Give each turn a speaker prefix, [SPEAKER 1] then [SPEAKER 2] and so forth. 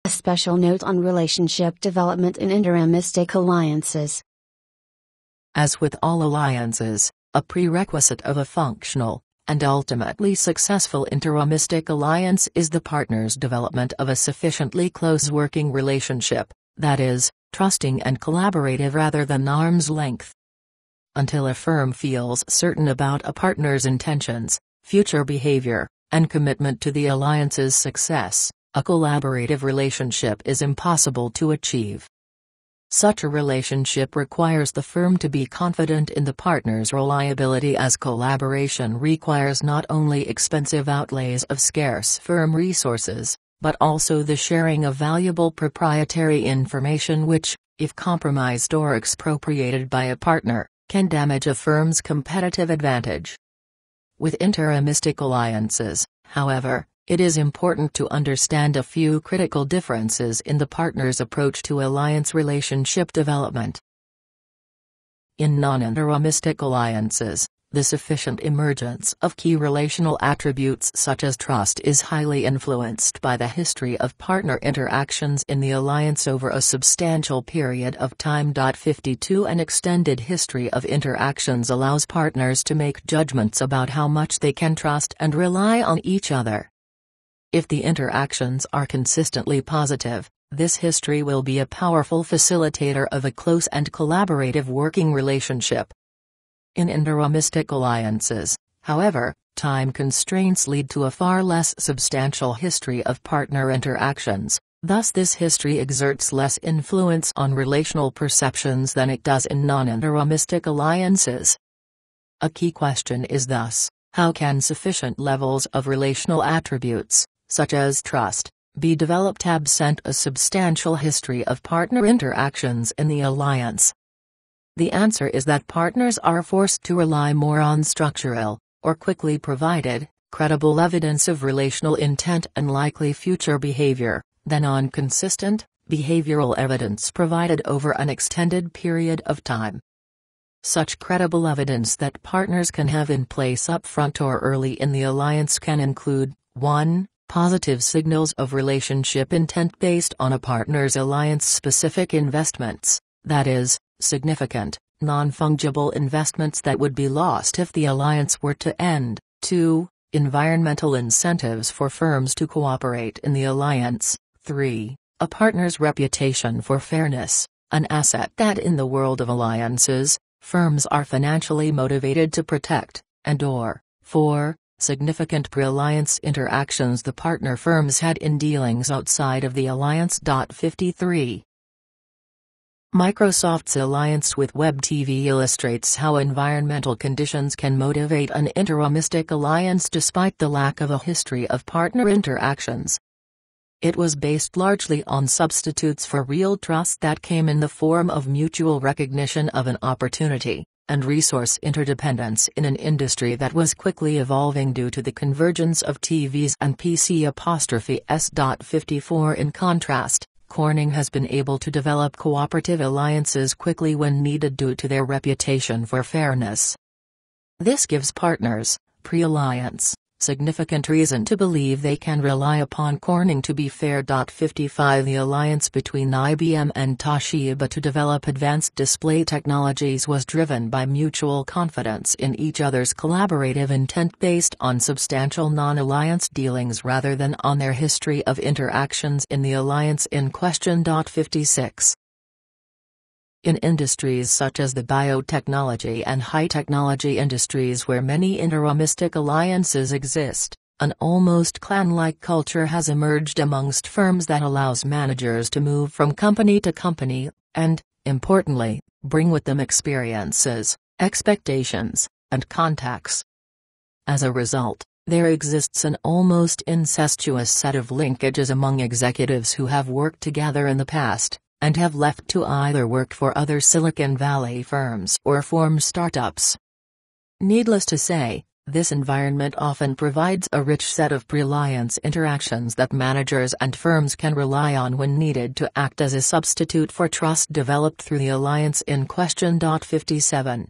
[SPEAKER 1] A special note on relationship development in interimistic alliances.
[SPEAKER 2] As with all alliances, a prerequisite of a functional, and ultimately successful interimistic alliance is the partner's development of a sufficiently close working relationship, that is, trusting and collaborative rather than arm's length. Until a firm feels certain about a partner's intentions, future behavior, and commitment to the alliance's success, a collaborative relationship is impossible to achieve. Such a relationship requires the firm to be confident in the partner's reliability, as collaboration requires not only expensive outlays of scarce firm resources, but also the sharing of valuable proprietary information which, if compromised or expropriated by a partner, can damage a firm's competitive advantage. With interimistic alliances, however, it is important to understand a few critical differences in the partner's approach to alliance relationship development. In non-interimistic alliances, the sufficient emergence of key relational attributes such as trust is highly influenced by the history of partner interactions in the alliance over a substantial period of time. 52 An extended history of interactions allows partners to make judgments about how much they can trust and rely on each other. If the interactions are consistently positive, this history will be a powerful facilitator of a close and collaborative working relationship. In interimistic alliances, however, time constraints lead to a far less substantial history of partner interactions, thus this history exerts less influence on relational perceptions than it does in non-interimistic alliances. A key question is thus, how can sufficient levels of relational attributes, such as trust, be developed absent a substantial history of partner interactions in the alliance? The answer is that partners are forced to rely more on structural, or quickly provided, credible evidence of relational intent and likely future behavior, than on consistent, behavioral evidence provided over an extended period of time. Such credible evidence that partners can have in place upfront or early in the alliance can include 1. Positive signals of relationship intent based on a partner's alliance-specific investments, that is, significant, non-fungible investments that would be lost if the alliance were to end. 2. Environmental incentives for firms to cooperate in the alliance. 3. A partner's reputation for fairness, an asset that in the world of alliances, firms are financially motivated to protect, and/or 4. Significant pre-alliance interactions the partner firms had in dealings outside of the alliance. 53. Microsoft's alliance with Web TV illustrates how environmental conditions can motivate an interimistic alliance despite the lack of a history of partner interactions. It was based largely on substitutes for real trust that came in the form of mutual recognition of an opportunity, and resource interdependence in an industry that was quickly evolving due to the convergence of TVs and PC''s. 54 In contrast, Corning has been able to develop cooperative alliances quickly when needed due to their reputation for fairness. This gives partners, pre-alliance, significant reason to believe they can rely upon Corning to be fair. 55 The alliance between IBM and Toshiba to develop advanced display technologies was driven by mutual confidence in each other's collaborative intent based on substantial non-alliance dealings rather than on their history of interactions in the alliance in question. 56 In industries such as the biotechnology and high-technology industries where many interimistic alliances exist, an almost clan-like culture has emerged amongst firms that allows managers to move from company to company, and, importantly, bring with them experiences, expectations, and contacts. As a result, there exists an almost incestuous set of linkages among executives who have worked together in the past, and have left to either work for other Silicon Valley firms or form startups. Needless to say, this environment often provides a rich set of pre-alliance interactions that managers and firms can rely on when needed to act as a substitute for trust developed through the alliance in question. 57